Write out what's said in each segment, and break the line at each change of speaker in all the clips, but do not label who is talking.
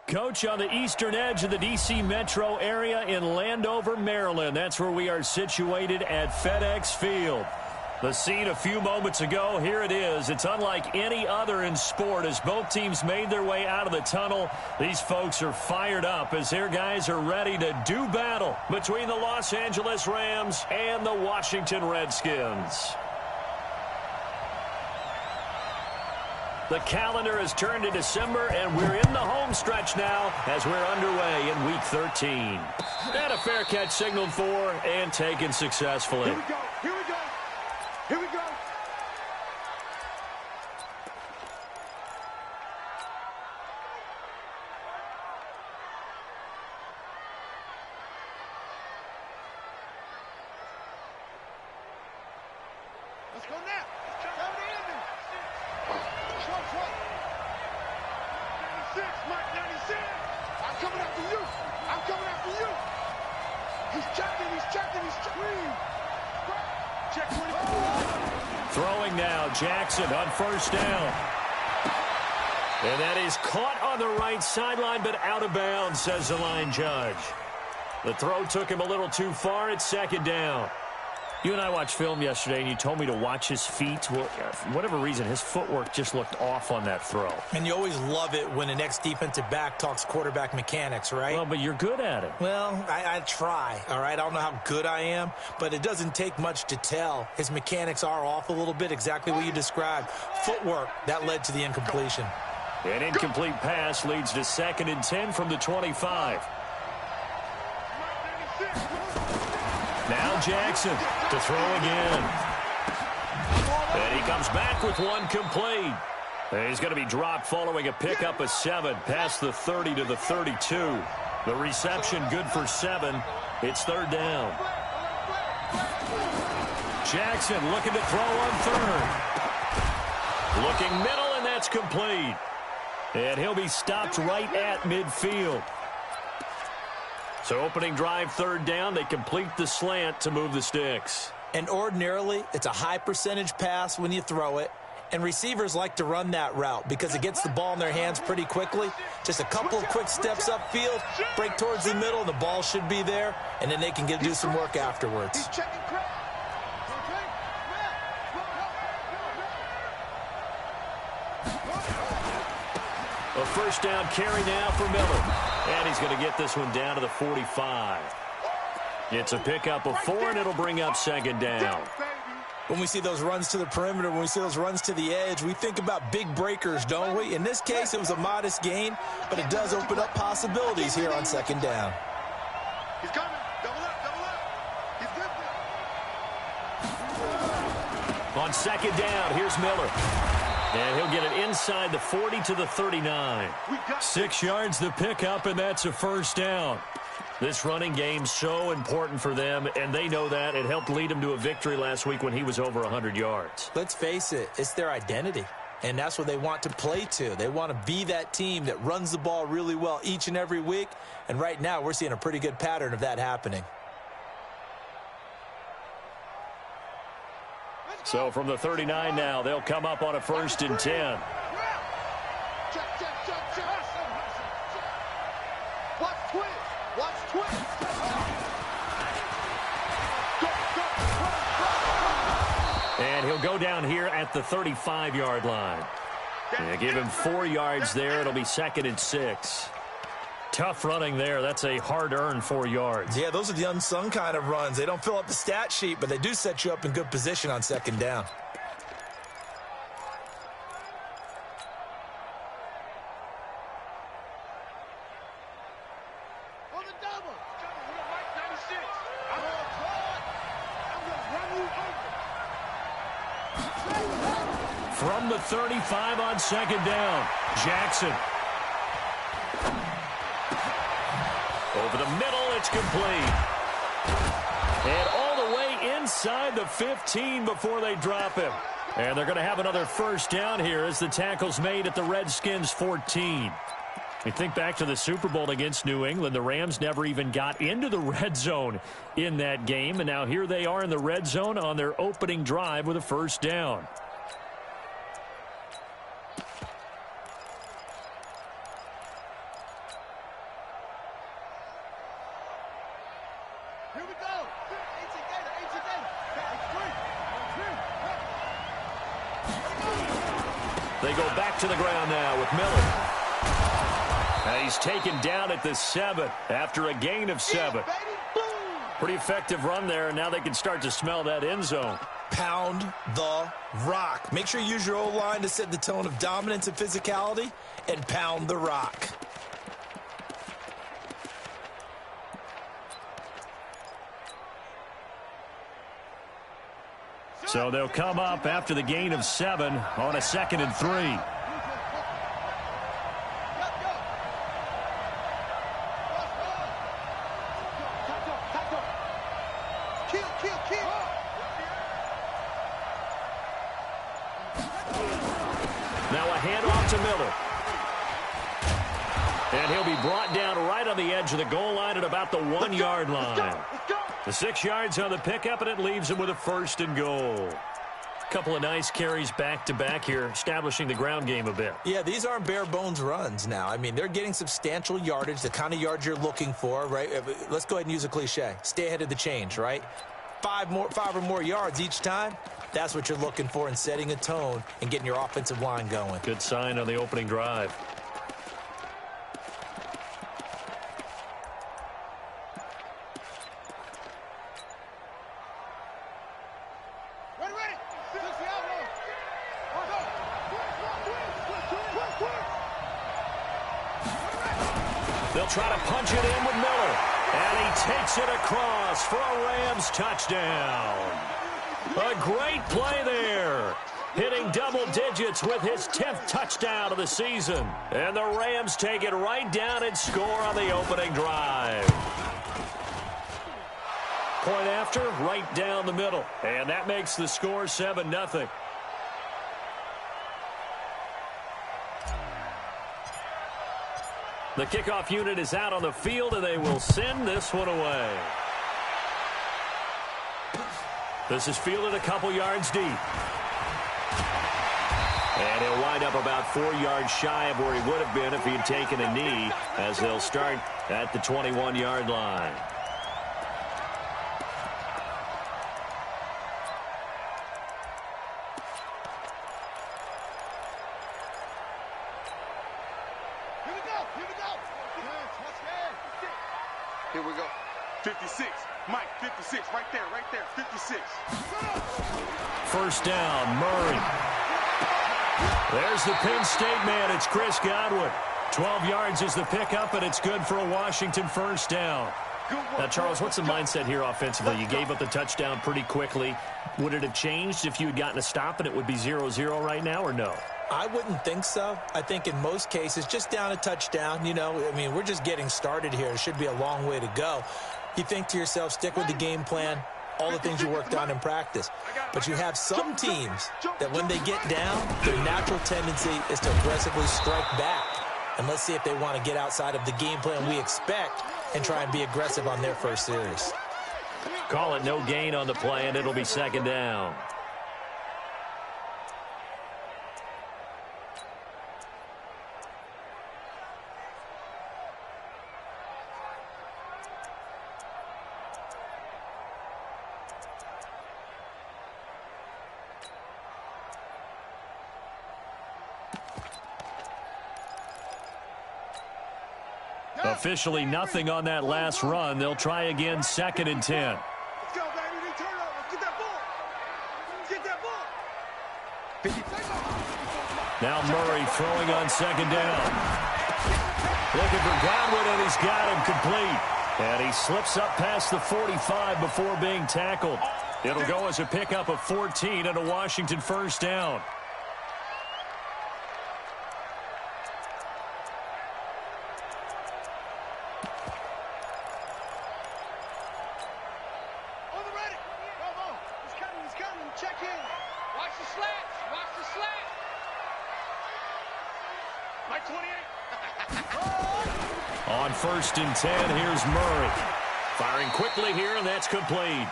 Coach, on the eastern edge of the D.C. metro area in Landover, Maryland. That's where we are situated at FedEx Field. The scene a few moments ago, here it is. It's unlike any other in sport as both teams made their way out of the tunnel. These folks are fired up as their guys are ready to do battle between the Los Angeles Rams and the Washington Redskins. The calendar has turned to December, and we're in the home stretch now as we're underway in Week 13. And a fair catch signaled for and taken successfully.
Here we go. Here we go. Here we go. Let's go now. Cover the ending. 96, Mike, 96. I'm coming after you. I'm coming after you. He's checking, he's checking, he's checking. Check 24.
Throwing now, Jackson on first down. And that is caught on the right sideline, but out of bounds, says the line judge. The throw took him a little too far. It's second down. You and I watched film yesterday, and you told me to watch his feet. Well, for whatever reason, his footwork just looked off on that throw.
And you always love it when an ex-defensive back talks quarterback mechanics, right?
Well, but you're good at it.
Well, I try, all right? I don't know how good I am, but it doesn't take much to tell. His mechanics are off a little bit, exactly what you described. Footwork, that led to the incompletion.
An incomplete pass leads to 2nd and 10 from the 25. Now Jackson to throw again. And he comes back with one complete. And he's going to be dropped following a pickup of 7 past the 30 to the 32. The reception good for 7. It's third down. Jackson looking to throw on third. Looking middle, and that's complete. And he'll be stopped right at midfield. So opening drive, third down, they complete the slant to move the sticks.
And ordinarily, it's a high percentage pass when you throw it. And receivers like to run that route because it gets the ball in their hands pretty quickly. Just a couple of quick steps upfield, break towards the middle, and the ball should be there. And then they can do some work afterwards.
A first down carry now for Miller. And he's going to get this one down to the 45. It's a pickup of 4, and it'll bring up second down.
When we see those runs to the perimeter, when we see those runs to the edge, we think about big breakers, don't we? In this case, it was a modest gain, but it does open up possibilities here on second down.
He's coming. Double up, double up. He's good.
On second down, here's Miller. And he'll get it inside the 40 to the 39. 6 yards the pickup, and that's a first down. This running game so important for them, and they know that. It helped lead them to a victory last week when he was over 100 yards.
Let's face it, it's their identity, and that's what they want to play to. They want to be that team that runs the ball really well each and every week, and right now we're seeing a pretty good pattern of that happening.
So from the 39 now, they'll come up on a 1st and 10. And he'll go down here at the 35-yard line. And give him 4 yards there. It'll be 2nd and 6. Tough running there. That's a hard-earned 4 yards.
Yeah, those are the unsung kind of runs. They don't fill up the stat sheet, but they do set you up in good position on second down.
From the 35 on second down, Jackson. Over the middle, it's complete. And all the way inside the 15 before they drop him. And they're going to have another first down here as the tackle's made at the Redskins' 14. You think back to the Super Bowl against New England, the Rams never even got into the red zone in that game. And now here they are in the red zone on their opening drive with a first down. They go back to the ground now with Miller. And he's taken down at the 7 after a gain of 7. Pretty effective run there, and now they can start to smell that end zone.
Pound the rock. Make sure you use your O-line to set the tone of dominance and physicality, and pound the rock.
So they'll come up after the gain of 7 on a 2nd and 3. Now a handoff to Miller. And he'll be brought down right on the edge of the goal line at about the 1-yard line. The 6 yards on the pickup, and it leaves him with a 1st and goal. Couple of nice carries back-to-back here, establishing the ground game a bit.
Yeah, these aren't bare-bones runs now. I mean, they're getting substantial yardage, the kind of yards you're looking for, right? Let's go ahead and use a cliche. Stay ahead of the change, right? 5 or more yards each time. That's what you're looking for in setting a tone and getting your offensive line going.
Good sign on the opening drive. They'll try to punch it in with Miller. And he takes it across for a Rams touchdown. A great play there. Hitting double digits with his 10th touchdown of the season. And the Rams take it right down and score on the opening drive. Point after, right down the middle. And that makes the score 7-0. The kickoff unit is out on the field, and they will send this one away. This is fielded a couple yards deep. And he'll wind up about 4 yards shy of where he would have been if he had taken a knee, as they'll start at the 21-yard line.
Here we go. 56. Mike, 56. Right there, 56.
First down, Murray. There's the Penn State man. It's Chris Godwin. 12 yards is the pickup, and it's good for a Washington first down. Now, Charles, what's the mindset here offensively? You gave up the touchdown pretty quickly. Would it have changed if you had gotten a stop and it would be 0-0 right now, or no?
I wouldn't think so. I think in most cases, just down a touchdown, you know, I mean, we're just getting started here. It should be a long way to go. You think to yourself, stick with the game plan, all the things you worked on in practice. But you have some teams that when they get down, their natural tendency is to aggressively strike back. And let's see if they want to get outside of the game plan we expect and try and be aggressive on their first series.
Call it no gain on the play, and it'll be second down. Officially nothing on that last run. They'll try again, 2nd and 10.
Let's go, baby. They turn over. Get that ball. Get that ball.
Now Murray throwing on 2nd down. Looking for Godwin, and he's got him complete. And he slips up past the 45 before being tackled. It'll go as a pickup of 14 and a Washington first down. On 1st and 10, here's Murray. Firing quickly here, and that's complete.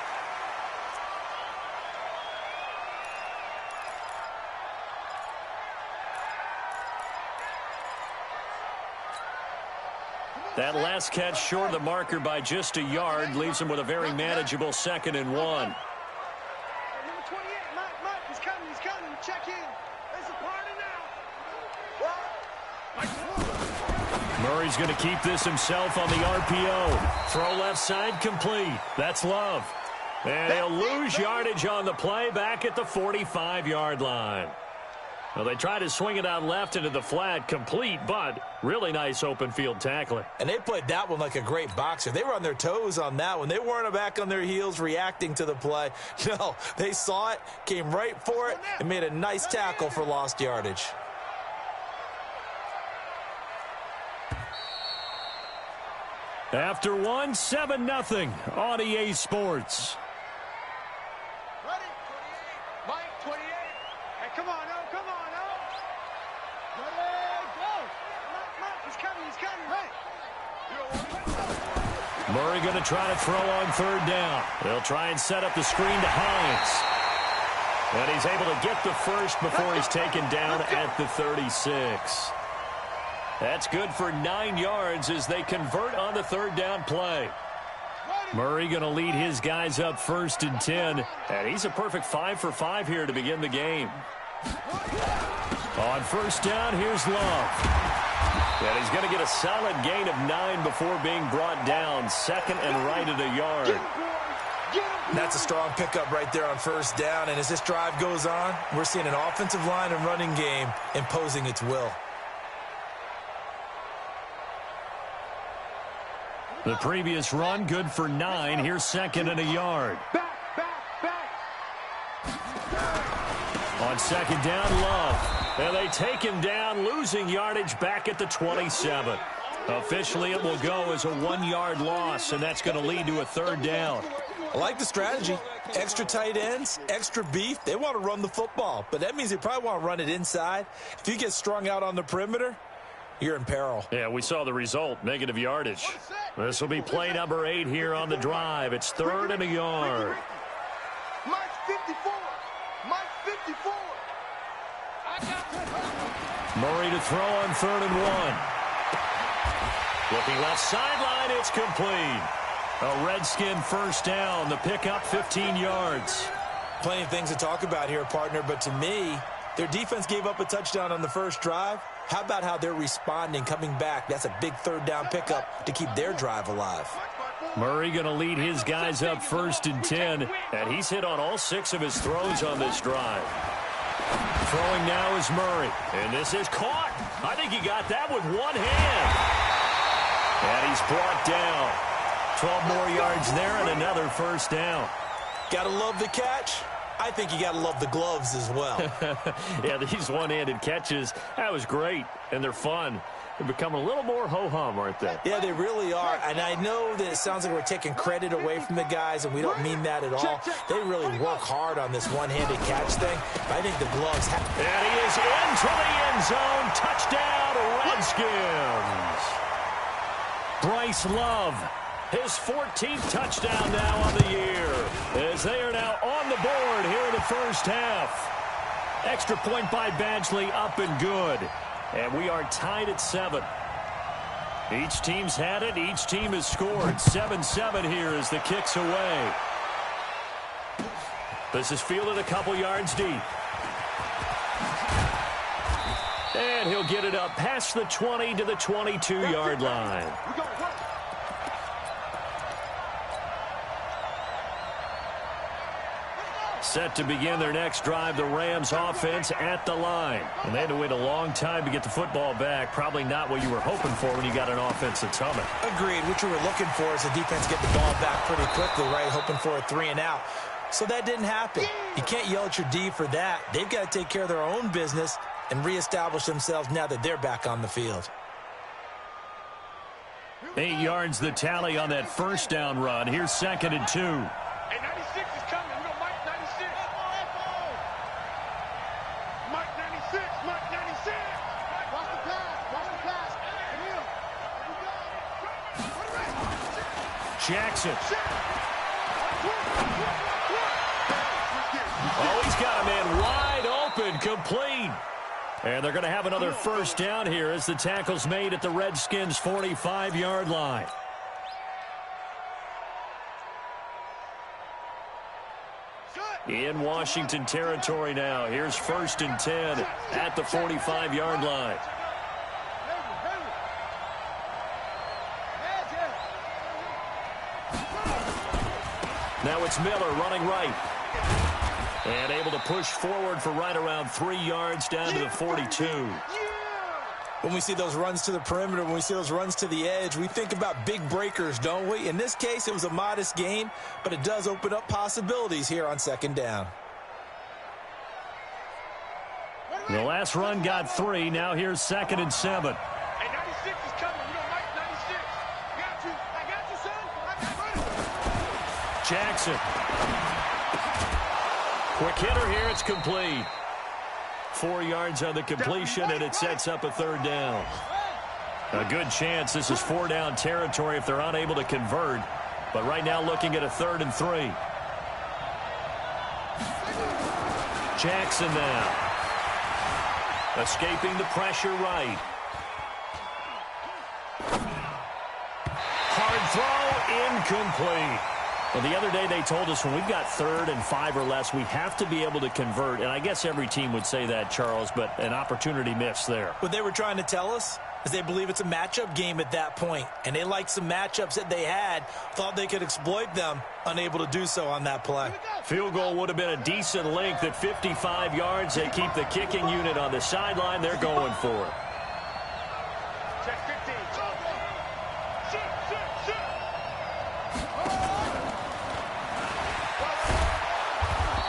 That last catch short of the marker by just a yard leaves him with a very manageable 2nd and 1.
Number 28, Mike, he's coming, check in. It's a party now.
Murray's going to keep this himself on the RPO. Throw left side complete. That's Love. And he'll lose yardage on the play back at the 45-yard line. Well, they try to swing it out left into the flat, complete, but really nice open field tackling.
And they played that one like a great boxer. They were on their toes on that one. They weren't back on their heels reacting to the play. No, they saw it, came right for it, and made a nice tackle for lost yardage.
After one, 7-0 on EA Sports.
Ready? 28. Mike, 28. Hey, come on, no, come on, no. Ready, go. Mike, he's coming, he's coming. Hey.
Murray going to try to throw on third down. They'll try and set up the screen to Hines. And he's able to get the first before he's taken down at the 36. That's good for 9 yards as they convert on the third down play. Murray going to lead his guys up 1st and 10. And he's a perfect 5 for 5 here to begin the game. On first down, here's Love. And he's going to get a solid gain of 9 before being brought down. Second and right at a yard.
That's a strong pickup right there on first down. And as this drive goes on, we're seeing an offensive line and running game imposing its will.
The previous run, good for 9. Here's second and a yard.
Back.
On second down, Love. And they take him down, losing yardage back at the 27. Officially, it will go as a 1-yard loss, and that's going to lead to a third down.
I like the strategy. Extra tight ends, extra beef. They want to run the football, but that means they probably want to run it inside. If you get strung out on the perimeter, you're in peril.
Yeah, we saw the result, negative yardage. This will be play number 8 here on the drive. It's third and a yard.
Mike's 54. Mike's 54. I got
Murray to throw on third and 1. Looking left sideline, it's complete. A Redskin first down. The pickup, 15 yards.
Plenty of things to talk about here, partner, but to me, their defense gave up a touchdown on the first drive. How about how they're responding, coming back? That's a big third down pickup to keep their drive alive.
Murray going to lead his guys up 1st and 10, and he's hit on all 6 of his throws on this drive. Throwing now is Murray, and this is caught. I think he got that with one hand. And he's brought down. 12 more yards there and another first down.
Gotta love the catch. I think you gotta love the gloves as well.
Yeah, these one-handed catches, that was great, and they're fun. They're becoming a little more ho-hum, aren't they?
Yeah, they really are. And I know that it sounds like we're taking credit away from the guys, and we don't mean that at all. They really work hard on this one-handed catch thing. But I think the gloves have...
And he is into the end zone. Touchdown, Redskins. Bryce Love, his 14th touchdown now on the year, as they are now on the board here in the first half. Extra point by Badgley, up and good. And we are tied at 7. Each team's had it. Each team has scored. 7-7 here as the kick's away. This is fielded a couple yards deep. And he'll get it up past the 20 to the 22-yard line. Set to begin their next drive, the Rams offense at the line. And they had to wait a long time to get the football back. Probably not what you were hoping for when you got an offense that's humming.
Agreed. What you were looking for is the defense get the ball back pretty quickly, right? Hoping for a 3 and out. So that didn't happen. You can't yell at your D for that. They've got to take care of their own business and reestablish themselves now that they're back on the field.
8 yards the tally on that first down run. Here's 2nd and 2.
Hey, 96 is coming. We got Mike 96. Mike 96. Mike 96. Watch the pass. Watch the pass.
Jackson. Oh, he's got a man wide open, complete. And they're going to have another first down here as the tackle's made at the Redskins' 45-yard line. in Washington territory now. Here's 1st and 10 at the 45-yard line. Now it's Miller running right. And able to push forward for right around 3 yards down to the 42.
When we see those runs to the perimeter, when we see those runs to the edge, we think about big breakers, don't we? In this case, it was a modest gain, but it does open up possibilities here on 2nd down.
The last run got 3. Now here's 2nd and 7.
Hey, 96 is coming. You don't like 96. Got you. I got you, son. I got it.
Jackson. Quick hitter here. It's complete. 4 yards on the completion, and it sets up a 3rd down. A good chance this is 4-down territory if they're unable to convert. But right now looking at a 3rd and 3. Jackson now. Escaping the pressure right. Hard throw, incomplete. Well, the other day they told us when we've got 3rd and 5 or less, we have to be able to convert. And I guess every team would say that, Charles, but an opportunity missed there.
What they were trying to tell us is they believe it's a matchup game at that point. And they liked some matchups that they had, thought they could exploit them, unable to do so on that play.
Field goal would have been a decent length at 55 yards. They keep the kicking unit on the sideline. They're going for it.
Check 15. Sit.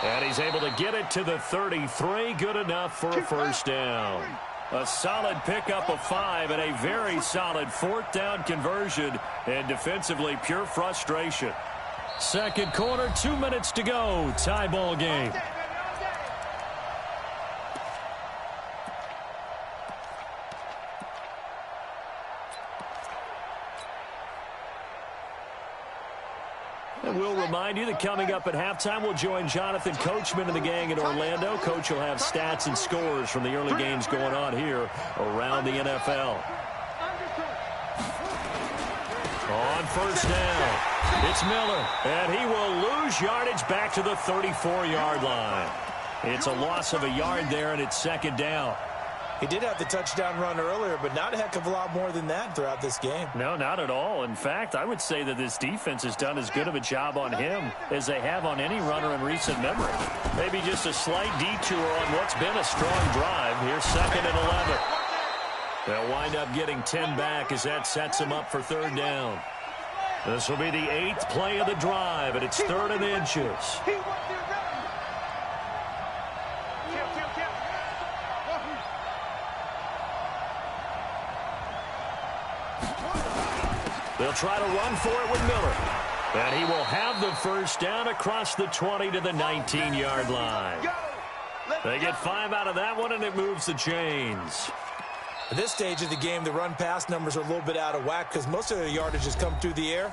And he's able to get it to the 33. Good enough for a 1st down. A solid pickup of 5 and a very solid 4th down conversion. And defensively, pure frustration. 2nd quarter, 2 minutes to go. Tie ball game. And we'll remind you that coming up at halftime, we'll join Jonathan Coachman and the gang in Orlando. Coach will have stats and scores from the early games going on here around the NFL. On 1st down, it's Miller, and he will lose yardage back to the 34-yard line. It's a loss of a yard there, and it's 2nd down.
He did have the touchdown run earlier, but not a heck of a lot more than that throughout this game.
No, not at all. In fact, I would say that this defense has done as good of a job on him as they have on any runner in recent memory. Maybe just a slight detour on what's been a strong drive. Here's 2nd and 11. They'll wind up getting 10 back as that sets them up for 3rd down. This will be the 8th play of the drive, and it's 3rd and inches. They'll try to run for it with Miller. And he will have the 1st down across the 20 to the 19-yard line. They get 5 out of that one, and it moves the chains.
At this stage of the game, the run-pass numbers are a little bit out of whack because most of their yardage has come through the air.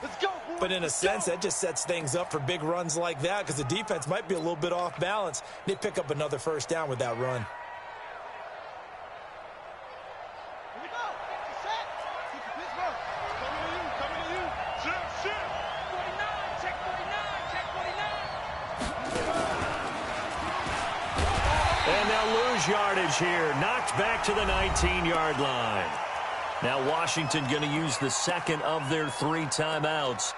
But in a sense, that just sets things up for big runs like that because the defense might be a little bit off balance. They pick up another 1st down with that run.
And they'll lose yardage here. Knocked back to the 19-yard line. Now Washington going to use the 2nd of their 3 timeouts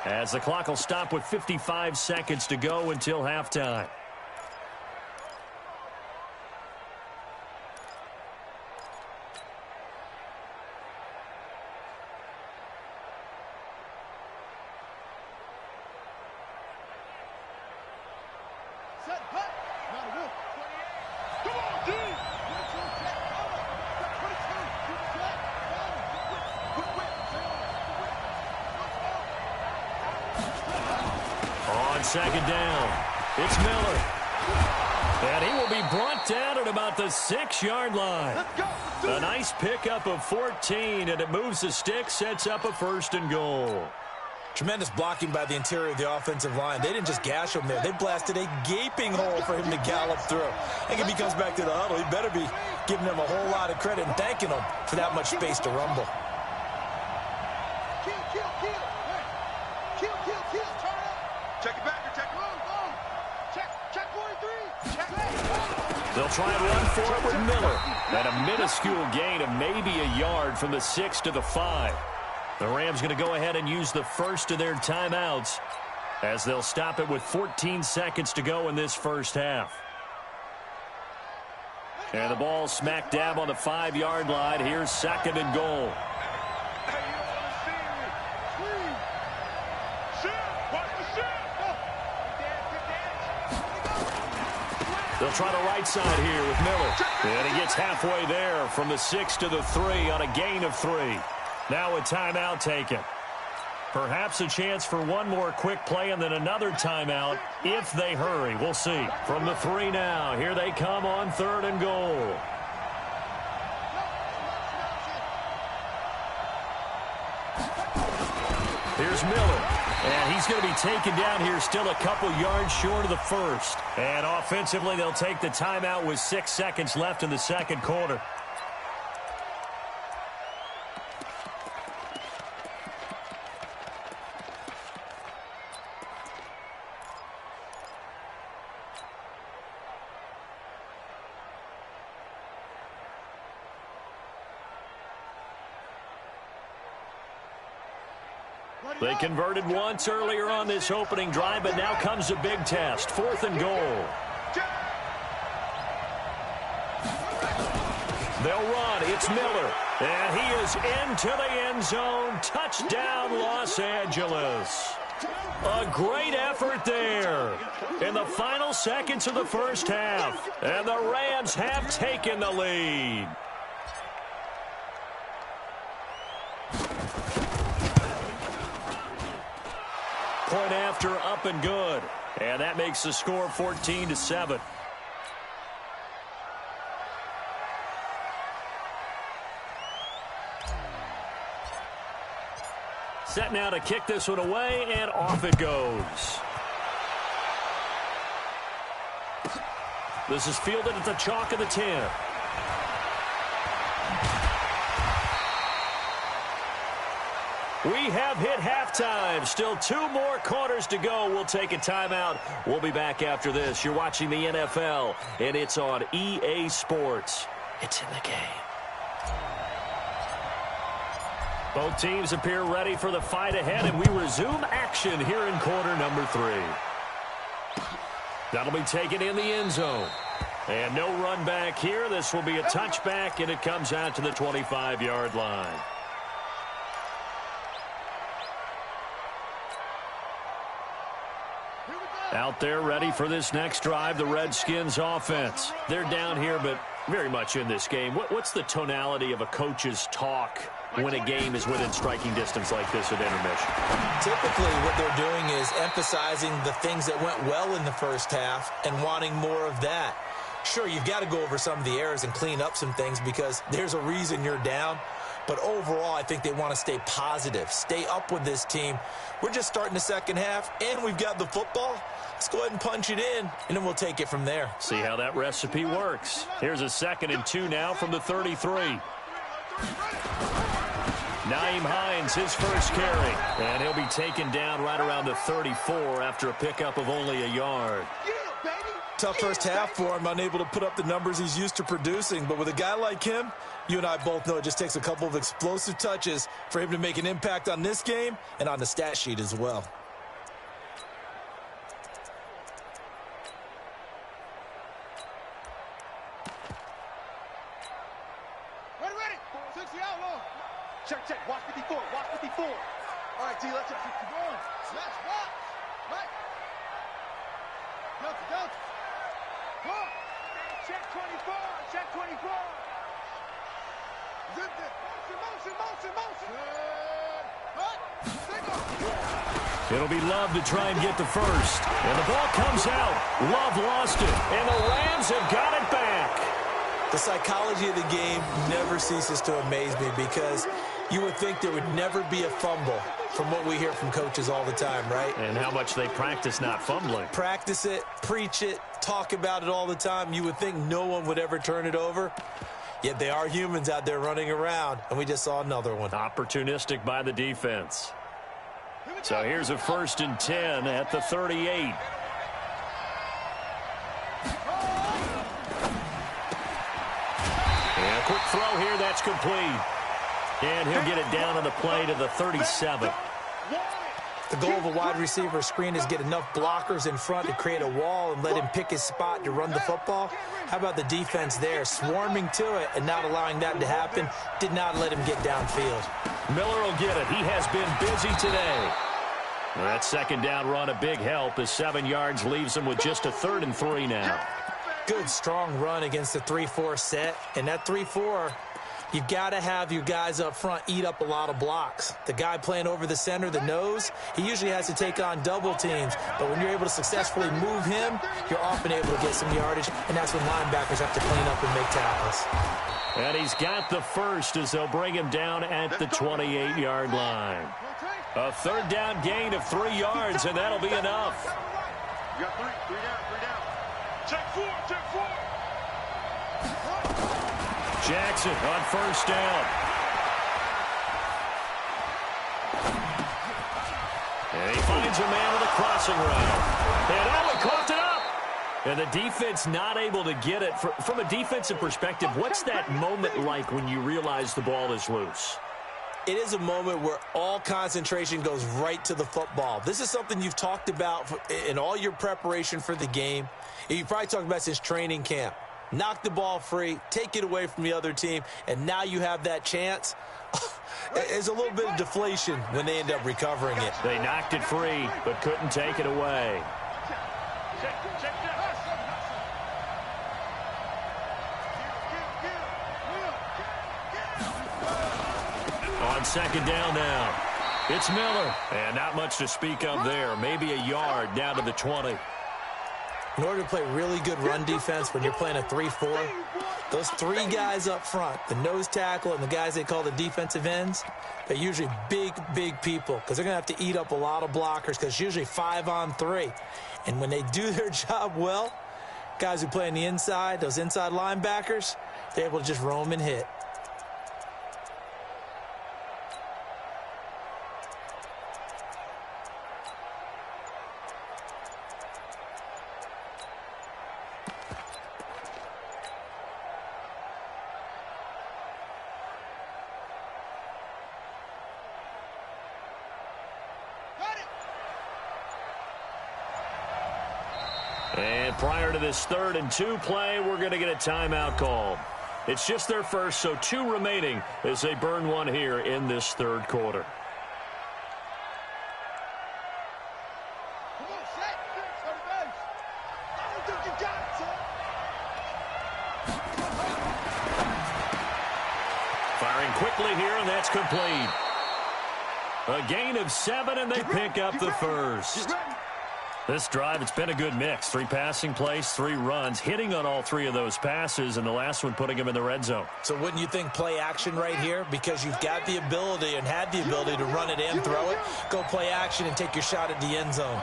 as the clock will stop with 55 seconds to go until halftime. On 2nd down, it's Miller. And he will be brought down at about the 6-yard line. A nice pickup of 14, and it moves the stick, sets up a 1st and goal.
Tremendous blocking by the interior of the offensive line. They didn't just gash him there. They blasted a gaping hole for him to gallop through. I think if he comes back to the huddle, he better be giving them a whole lot of credit and thanking them for that much space to rumble.
Check it back. Check it. Check.
They'll try and run for it with Miller. And a minuscule gain of maybe a yard from the 6 to the 5. The Rams going to go ahead and use the first of their timeouts as they'll stop it with 14 seconds to go in this first half. And the ball smack dab on the 5-yard line. Here's 2nd and goal. They'll try the right side here with Miller. And he gets halfway there from the 6 to the 3 on a gain of 3. Now a timeout taken. Perhaps a chance for one more quick play and then another timeout if they hurry. We'll see. From the 3 now, here they come on 3rd and goal. Here's Miller. And he's going to be taken down here still a couple yards short of the first. And offensively, they'll take the timeout with 6 seconds left in the second quarter. They converted once earlier on this opening drive, but now comes a big test. 4th and goal. They'll run. It's Miller. And he is into the end zone. Touchdown, Los Angeles. A great effort there in the final seconds of the first half. And the Rams have taken the lead. Point after, up and good. And that makes the score 14-7. Set now to kick this one away, and off it goes. This is fielded at the chalk of the 10. We have hit halftime. Still 2 more quarters to go. We'll take a timeout. We'll be back after this. You're watching the NFL, and it's on EA Sports. It's in the game. Both teams appear ready for the fight ahead, and we resume action here in quarter number 3. That'll be taken in the end zone. And no run back here. This will be a touchback, and it comes out to the 25-yard line. Out there ready for this next drive, the Redskins offense. They're down here, but very much in this game. What's the tonality of a coach's talk when a game is within striking distance like this at intermission?
Typically, what they're doing is emphasizing the things that went well in the first half and wanting more of that. Sure, you've got to go over some of the errors and clean up some things because there's a reason you're down. But overall, I think they want to stay positive, stay up with this team. We're just starting the second half, and we've got the football. Let's go ahead and punch it in, and then we'll take it from there.
See how that recipe works. Here's a 2nd and 2 now from the 33. Nyheim Hines, his first carry. And he'll be taken down right around the 34 after a pickup of only a yard.
Tough first half for him, unable to put up the numbers he's used to producing. But with a guy like him, you and I both know it just takes a couple of explosive touches for him to make an impact on this game and on the stat sheet as well.
Ready. 60 outlaw. Check. Watch 54. All right, D, let's keep going. Let's watch. Right. Delta. Come. Check 24. Motion.
It'll be Love to try and get the first. And the ball comes out. Love lost it. And the Rams have got it back.
The psychology of the game never ceases to amaze me because you would think there would never be a fumble from what we hear from coaches all the time, right?
And how much they practice not fumbling.
Practice it, preach it, talk about it all the time. You would think no one would ever turn it over. Yet they are humans out there running around, and we just saw another one.
Opportunistic by the defense. So here's a 1st and 10 at the 38. quick throw here. That's complete. And he'll get it down on the play to the 37.
The goal of a wide receiver screen is get enough blockers in front to create a wall and let him pick his spot to run the football. How about the defense there, swarming to it and not allowing that to happen? Did not let him get downfield.
Miller will get it. He has been busy today. That second down run, a big help as 7 yards leaves him with just a 3rd and 3 now.
Good, strong run against the 3-4 set. And that 3-4, you've got to have your guys up front eat up a lot of blocks. The guy playing over the center, the nose, he usually has to take on double teams. But when you're able to successfully move him, you're often able to get some yardage, and that's when linebackers have to clean up and make tackles.
And he's got the first as they'll bring him down at the 28-yard line. A 3rd down gain of 3 yards, and that'll be enough.
You got 3 down. Check 4.
Jackson on 1st down. And he finds a man with a crossing route. And he caught it up. And the defense not able to get it. From a defensive perspective, what's that moment like when you realize the ball is loose?
It is a moment where all concentration goes right to the football. This is something you've talked about in all your preparation for the game. And you probably talked about since training camp. Knock the ball free, take it away from the other team, and now you have that chance. There's a little bit of deflation when they end up recovering it.
They knocked it free, but couldn't take it away. On 2nd down now, it's Miller. And not much to speak of there. Maybe a yard down to the 20.
In order to play really good run defense when you're playing a 3-4, those 3 guys up front, the nose tackle and the guys they call the defensive ends, they're usually big people because they're going to have to eat up a lot of blockers because it's usually 5 on 3. And when they do their job well, guys who play on the inside, those inside linebackers, they're able to just roam and hit.
And prior to this 3rd and 2 play, we're going to get a timeout call. It's just their first, so 2 remaining as they burn one here in this 3rd quarter.
Come on, set. I don't think you got it, son.
Firing quickly here, and that's complete. A gain of 7, and they pick up the first. This drive, it's been a good mix. 3 passing plays, 3 runs, hitting on all 3 of those passes, and the last one putting him in the red zone.
So wouldn't you think play action right here? Because you've got the ability and had the ability to run it and throw it. Go play action and take your shot at the end zone.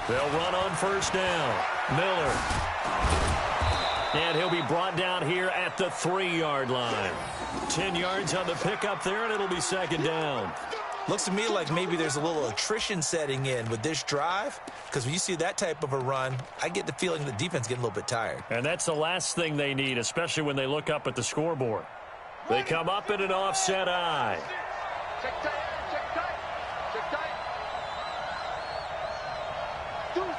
They'll run on 1st down. Miller. And he'll be brought down here at the 3-yard line. 10 yards on the pickup there, and it'll be 2nd down.
Looks to me like maybe there's a little attrition setting in with this drive, because when you see that type of a run, I get the feeling the defense getting a little bit tired.
And that's the last thing they need, especially when they look up at the scoreboard. They come up in an offset eye.
Check tight. Deuce.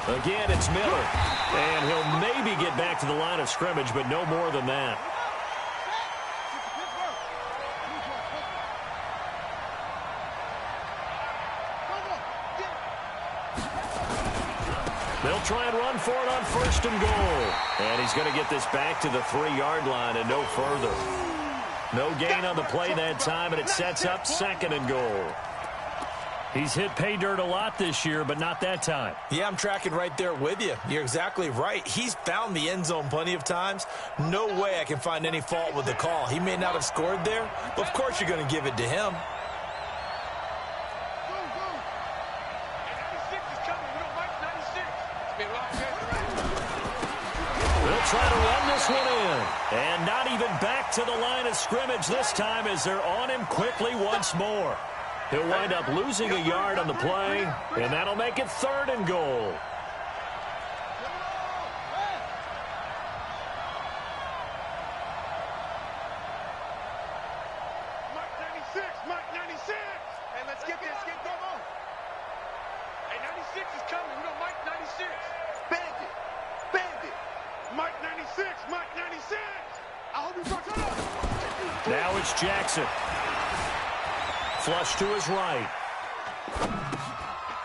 Again, it's Miller. And he'll maybe get back to the line of scrimmage, but no more than that. They'll try and run for it on 1st and goal. And he's going to get this back to the 3-yard line and no further. No gain on the play that time, and it sets up 2nd and goal. He's hit pay dirt a lot this year, but not that time.
Yeah, I'm tracking right there with you. You're exactly right. He's found the end zone plenty of times. No way I can find any fault with the call. He may not have scored there, but of course you're going to give it to him.
try to run this one in. And not even back to the line of scrimmage this time as they're on him quickly once more. He'll wind up losing a yard on the play, and that'll make it 3rd and goal.
Mike 96. Hey, let's get this. Get them on. Hey, 96 is coming. We know Mike 96. Bandit. Mike 96. Mike 96. I hope you brought that up.
Now it's Jackson. Flush to his right.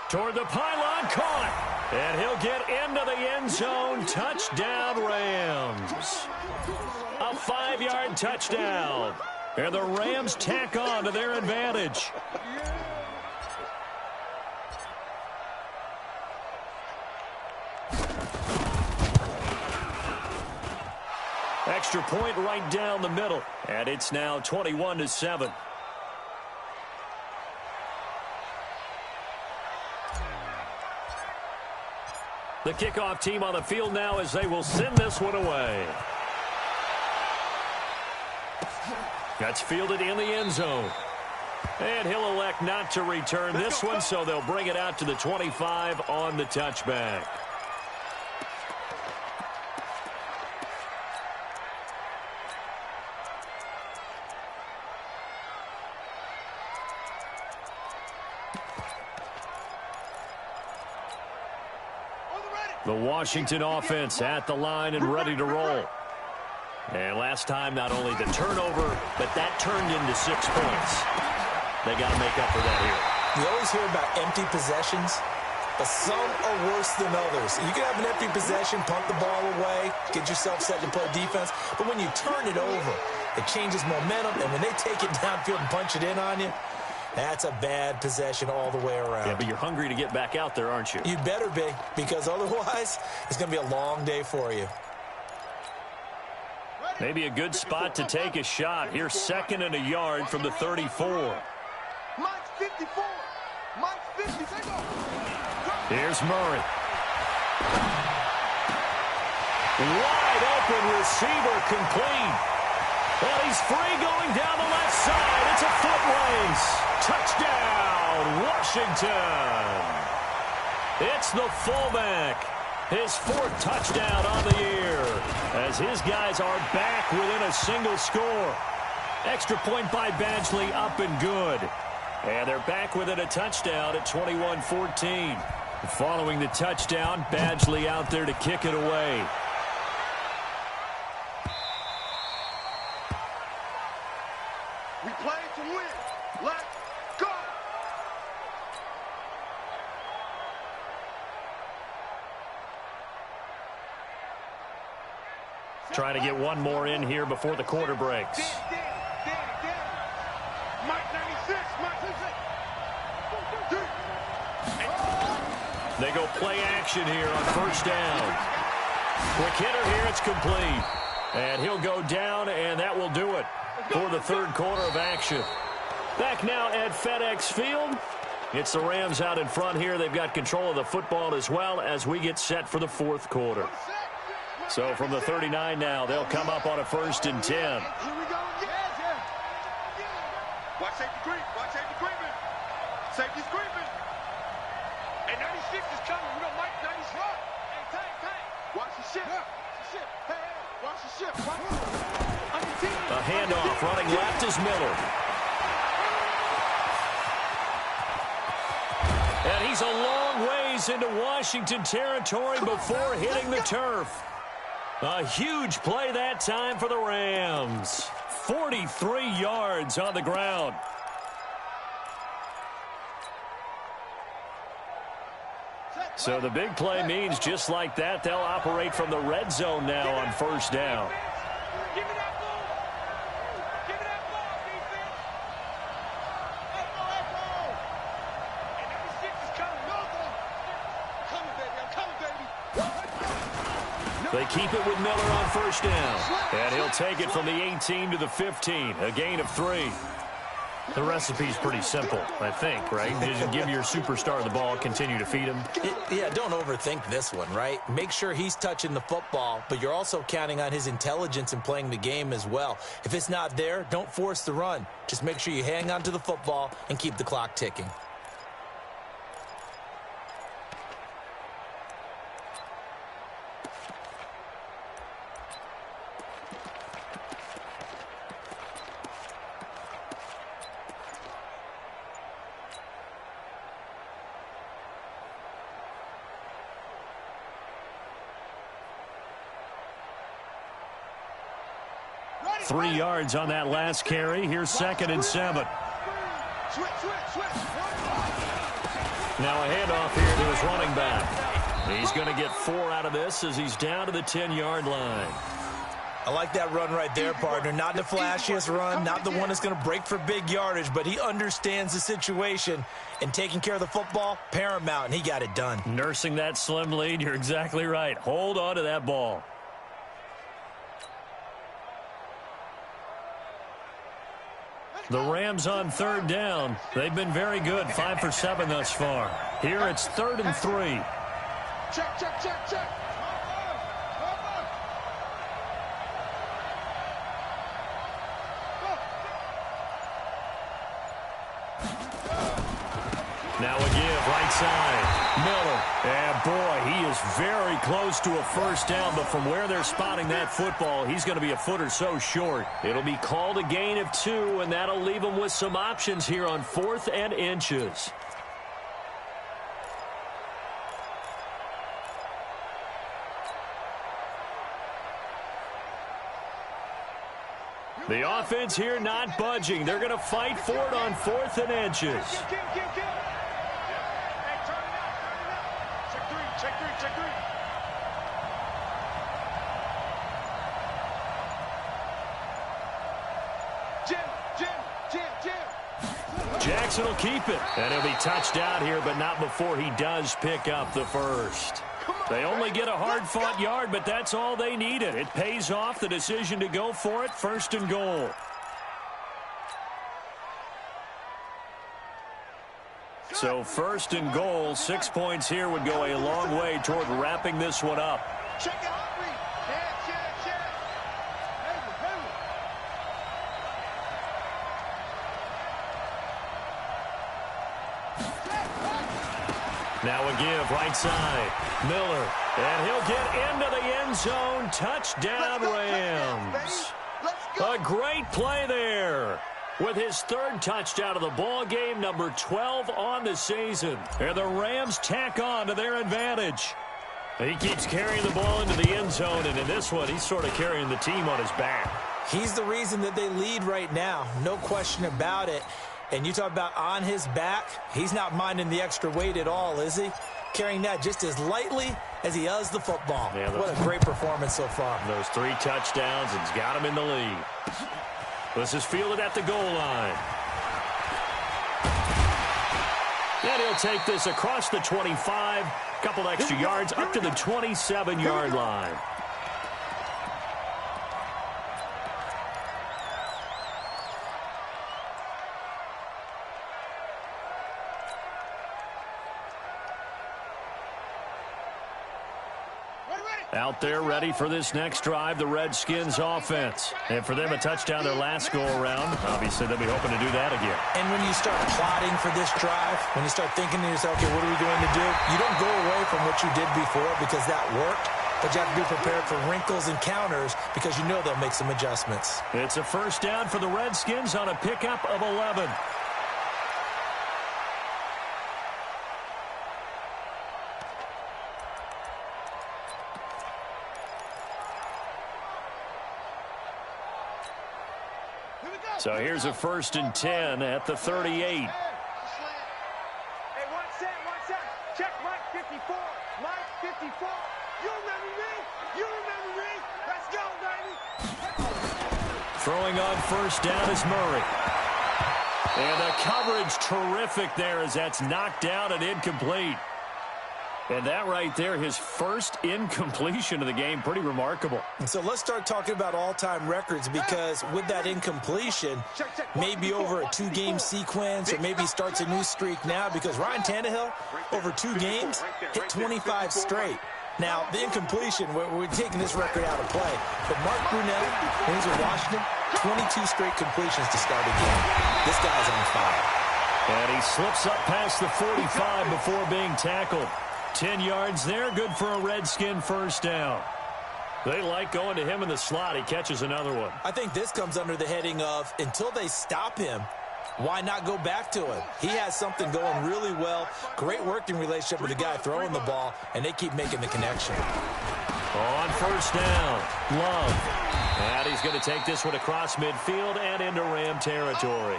Toward the pylon, caught. And he'll get into the end zone. Touchdown, Rams. A 5-yard touchdown. And the Rams tack on to their advantage. Extra point right down the middle. And it's now 21-7. The kickoff team on the field now as they will send this one away. That's fielded in the end zone. And he'll elect not to return this one, so they'll bring it out to the 25 on the touchback. The Washington offense at the line and ready to roll. And last time, not only the turnover, but that turned into 6 points. They got to make up for that here.
You always hear about empty possessions, but some are worse than others. You can have an empty possession, punt the ball away, get yourself set to play defense, but when you turn it over, it changes momentum, and when they take it downfield and punch it in on you, that's a bad possession all the way around.
Yeah, but you're hungry to get back out there, aren't you?
You better be, because otherwise, it's going to be a long day for you.
Maybe a good spot to take a shot. Here's 2nd and a yard from the 34.
Mike's 54. Mike's 50. Take off.
Here's Murray. Wide open receiver complete. And he's free going down the left side. It's a foot race. Touchdown, Washington. It's the fullback. His 4th touchdown on the year as his guys are back within a single score. Extra point by Badgley up and good. And they're back within a touchdown at 21-14. Following the touchdown, Badgley out there to kick it away.
We play to win. Let's go.
Trying to get one more in here before the quarter breaks.
Mike 96. Mike 96.
They go play action here on 1st down. Quick hitter here, it's complete. And he'll go down, and that will do it for the 3rd quarter of action. Back now at FedEx Field. It's the Rams out in front here. They've got control of the football as well as we get set for the 4th quarter. So from the 39 now, they'll come up on a 1st and 10.
Here we go. Watch safety creep. Watch safety creeping. Safety's creeping. And 96 is coming. We don't Mike 96. Hey, tank. Watch the ship. Hey, watch the ship.
A handoff running left is Miller. And he's a long ways into Washington territory before hitting the turf. A huge play that time for the Rams. 43 yards on the ground. So the big play means just like that, they'll operate from the red zone now on 1st down.
Give me that ball. Give me that ball, defense. Echo. And 96 is coming. Coming, baby. I'm coming, baby.
They keep it with Miller on 1st down. And he'll take it from the 18 to the 15. A gain of 3. The recipe's pretty simple, I think, right? You just give your superstar the ball, continue to feed him.
Yeah, don't overthink this one, right? Make sure he's touching the football, but you're also counting on his intelligence in playing the game as well. If it's not there, don't force the run. Just make sure you hang on to the football and keep the clock ticking.
Ready,
3
ready.
yards on that last carry. Here's 2nd and 7.
Switch, switch, switch.
Now a handoff here to his running back. He's going to get 4 out of this as he's down to the 10-yard line.
I like that run right there, partner. Not the flashiest run, not the one that's going to break for big yardage, but he understands the situation, and taking care of the football, paramount, and he got it done.
Nursing that slim lead, you're exactly right. Hold on to that ball. The Rams on 3rd down. They've been very good, 5 for 7 thus far. Here it's 3rd and 3.
Check, check, check, check.
Now a give, right side. Miller. And boy, he is very close to a first down, but from where they're spotting that football, he's going to be a foot or so short. It'll be called a gain of 2, and that'll leave him with some options here on 4th and inches. The offense here not budging. They're going to fight for it on 4th and inches.
Kill. Hey, turn it out. Check three. Jim.
Jackson will keep it, and he'll be touched out here, but not before he does pick up the first. They only get a hard-fought yard, but that's all they needed. It pays off, the decision to go for it, 1st and goal. So 1st and goal, 6 points here would go a long way toward wrapping this one up.
Check it out. Check.
Now a give, right side. Miller, and he'll get into the end zone. Touchdown, Rams.
Let's go.
A great play there. With his 3rd touchdown of the ball game, number 12 on the season. And the Rams tack on to their advantage. He keeps carrying the ball into the end zone, and in this one, he's sort of carrying the team on his back.
He's the reason that they lead right now, no question about it. And you talk about on his back, he's not minding the extra weight at all, is he? Carrying that just as lightly as he does the football.
Yeah,
what a great performance so far.
Those 3 touchdowns, and he's got him in the lead. This is fielded at the goal line. And he'll take this across the 25, couple extra yards up to the 27-yard line. Out there ready for this next drive, the Redskins offense. And for them, a touchdown their last go-around. Obviously, they'll be hoping to do that again.
And when you start plotting for this drive, when you start thinking to yourself, okay, what are we going to do? You don't go away from what you did before because that worked, but you have to be prepared for wrinkles and counters because you know they'll make some adjustments.
It's a first down for the Redskins on a pickup of 11. So here's a 1st and 10 at the 38.
Hey, one set. Check Mike 54. Mike 54. You remember me? Let's go, baby.
Throwing on first down is Murray. And the coverage terrific there as that's knocked down and incomplete. And that right there, his first incompletion of the game, pretty remarkable.
And so let's start talking about all-time records, because with that incompletion, maybe over a 2-game sequence, or maybe starts a new streak now, because Ryan Tannehill, over 2 games, hit 25 straight. Now, the incompletion, we're taking this record out of play. But Mark Brunell, when he's in Washington, 22 straight completions to start a game. This guy's on fire.
And he slips up past the 45 before being tackled. 10 yards there, good for a Redskin first down. They like going to him in the slot. He catches another one.
I think this comes under the heading of, until they stop him, why not go back to him? He has something going really well. Great working relationship with the guy throwing the ball, and they keep making the connection.
On first down, Love. And he's going to take this one across midfield and into Ram territory.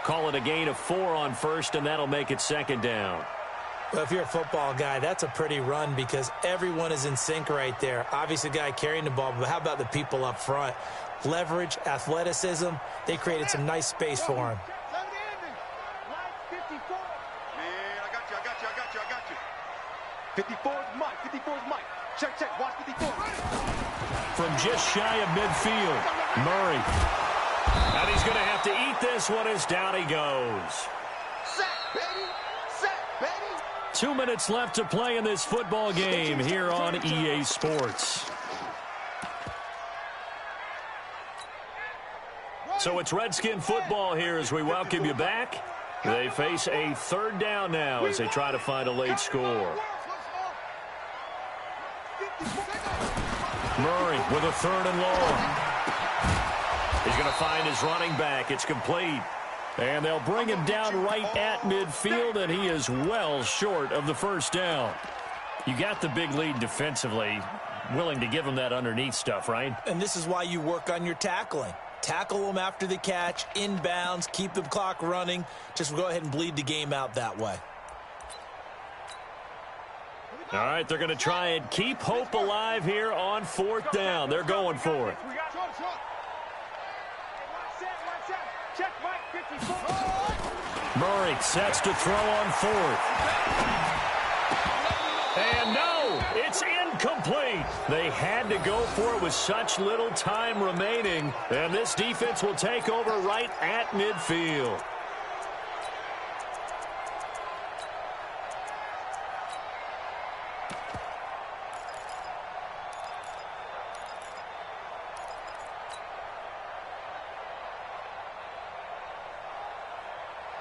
Call it a gain of 4 on first, and that'll make it second down.
Well, if you're a football guy, that's a pretty run, because everyone is in sync right there. Obviously, the guy carrying the ball, but how about the people up front? Leverage, athleticism, they created some nice space for him.
Man, I got you. 54 is Mike. Check. Watch 54.
From just shy of midfield, Murray. And he's going to have to eat this one as down he goes.
Sack, baby.
2 minutes left to play in this football game here on EA Sports. So it's Redskin football here as we welcome you back. They face a third down now as they try to find a late score. Murray with a 3rd and long. He's going to find his running back. It's complete. And they'll bring him down right at midfield, and he is well short of the first down. You got the big lead defensively, willing to give him that underneath stuff, right?
And this is why you work on your tackling. Tackle them after the catch, inbounds, keep the clock running. Just go ahead and bleed the game out that way.
All right, they're going to try and keep hope alive here on 4th down. They're going for it. Murray sets to throw on 4th. And no, it's incomplete. They had to go for it with such little time remaining. And this defense will take over right at midfield.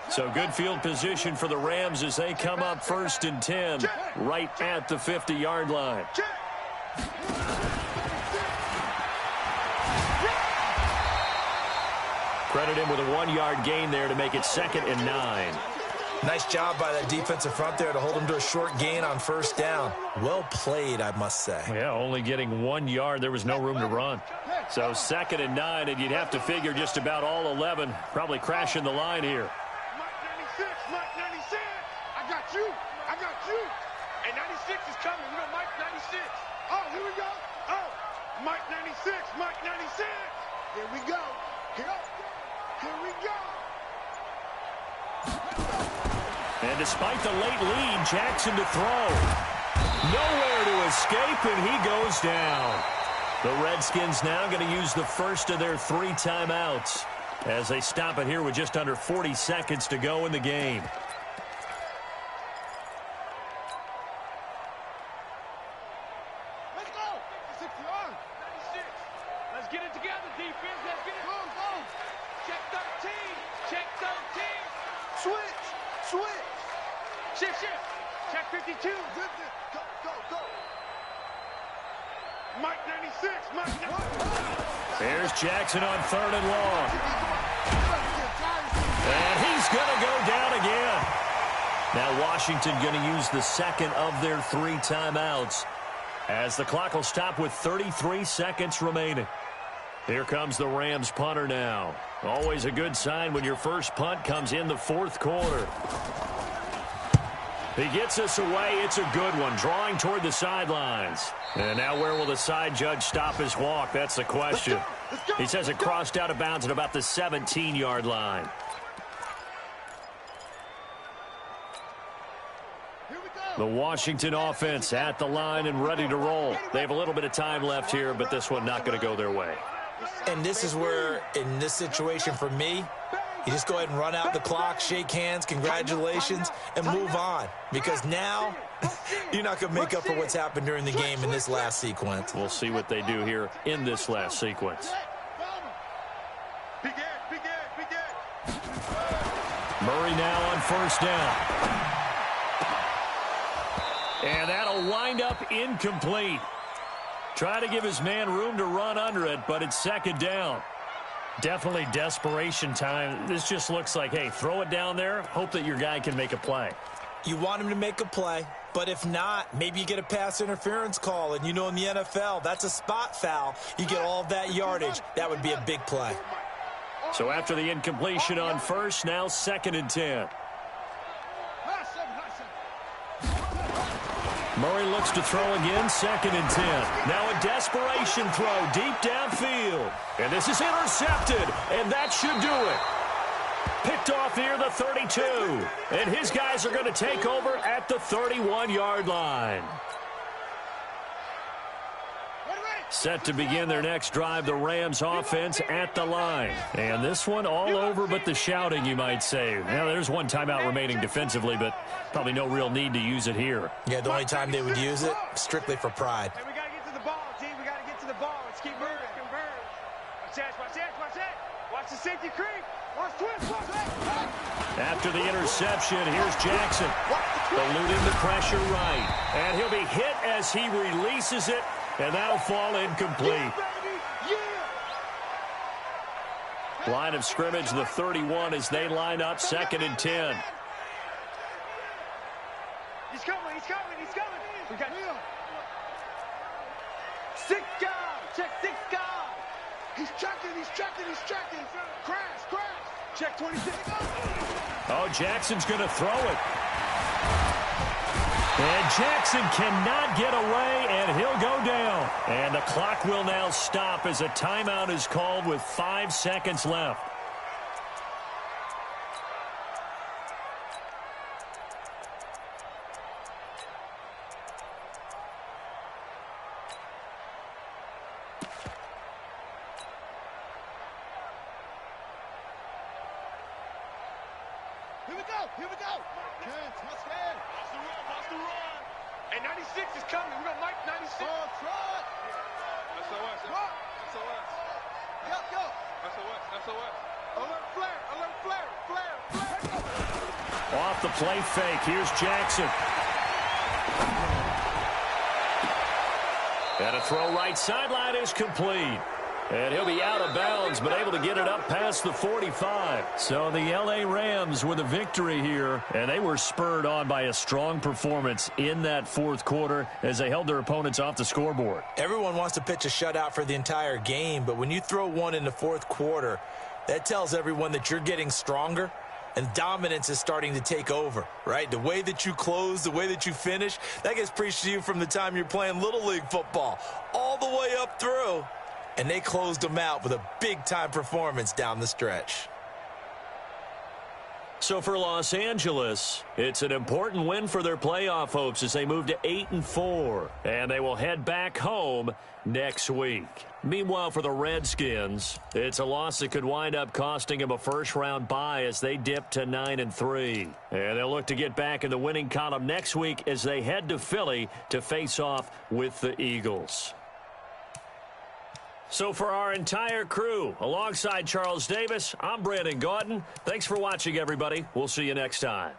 So good field position for the Rams as they come up 1st and 10 right at the 50-yard line. Credit him with a 1-yard gain there to make it 2nd and 9.
Nice job by that defensive front there to hold him to a short gain on 1st down. Well played, I must say.
Yeah, only getting 1 yard. There was no room to run. So 2nd and 9, and you'd have to figure just about all 11 probably crashing the line here.
Mike 96. I got you. And 96 is coming. You know Mike 96. Oh, here we go. Oh, Mike 96. Here we go. Here we go.
And despite the late lead, Jackson to throw. Nowhere to escape, and he goes down. The Redskins now going to use the first of their 3 timeouts as they stop it here with just under 40 seconds to go in the game.
Let's go. 96. Let's get it together, defense. Let's get it. Go. Check 13. Switch. Shift. Check 52. Go. Mike 96.
There's Jackson on 3rd and long. And he's going to go down again. Now Washington going to use the second of their 3 timeouts as the clock will stop with 33 seconds remaining. Here comes the Rams punter now. Always a good sign when your first punt comes in the 4th quarter. He gets us away. It's a good one, drawing toward the sidelines. And now where will the side judge stop his walk? That's the question. He says it crossed out of bounds at about the 17-yard line.
Here we go.
The Washington offense at the line and ready to roll. They have a little bit of time left here, but this one not going to go their way.
And this is where, in this situation for me, you just go ahead and run out the clock, shake hands, congratulations, and move on. Because now, you're not going to make up for what's happened during the game in this last sequence.
We'll see what they do here in this last sequence. Murray now on first down. And that'll wind up incomplete. Try to give his man room to run under it, but it's second down. Definitely desperation time. This just looks like, hey, throw it down there, hope that your guy can make a play.
You want him to make a play, but if not, maybe you get a pass interference call, and you know in the NFL, that's a spot foul. You get all of that yardage. That would be a big play.
So after the incompletion on first, now 2nd and 10. Murray looks to throw again, 2nd and 10. Now a desperation throw deep downfield. And this is intercepted, and that should do it. Picked off near the 32. And his guys are going to take over at the 31-yard line. Set to begin their next drive, the Rams offense at the line. And this one all over but the shouting, you might say. Now, there's one timeout remaining defensively, but probably no real need to use it here.
Yeah, the only time they would use it, strictly for pride.
Hey, we got to get to the ball, team. We got to get to the ball. Let's keep moving. Watch that, watch that, watch that. Watch the safety creep. Watch twist, watch that.
After the interception, here's Jackson. Eluding the pressure right. And he'll be hit as he releases it. And that'll fall incomplete. Line of scrimmage, the 31 as they line up, 2nd and 10.
He's coming, he's coming, he's coming. We got six guys. Check six guys. He's checking, he's checking, he's checking. Crash, crash. Check 26.
Oh, Jackson's going to throw it. And Jackson cannot get away, and he'll go down. And the clock will now stop as a timeout is called with 5 seconds left.
Here we go, here we go. Touchdown. Watch the run. And 96 is coming. We're going to Mike 96. Oh, trot. SOS. SOS. Yep, go. SOS. Alert flare. Alert flare. Flare.
Off the play fake. Here's Jackson. And a throw right sideline is complete. And he'll be out of bounds, but able to get it up past the 45. So the L.A. Rams with a victory here, and they were spurred on by a strong performance in that fourth quarter as they held their opponents off the scoreboard.
Everyone wants to pitch a shutout for the entire game, but when you throw one in the fourth quarter, that tells everyone that you're getting stronger and dominance is starting to take over, right? The way that you close, the way that you finish, that gets preached to you from the time you're playing Little League football all the way up through. And they closed them out with a big-time performance down the stretch.
So for Los Angeles, it's an important win for their playoff hopes as they move to 8-4. And they will head back home next week. Meanwhile, for the Redskins, it's a loss that could wind up costing them a first-round bye as they dip to 9-3. And they'll look to get back in the winning column next week as they head to Philly to face off with the Eagles. So for our entire crew, alongside Charles Davis, I'm Brandon Gaudin. Thanks for watching, everybody. We'll see you next time.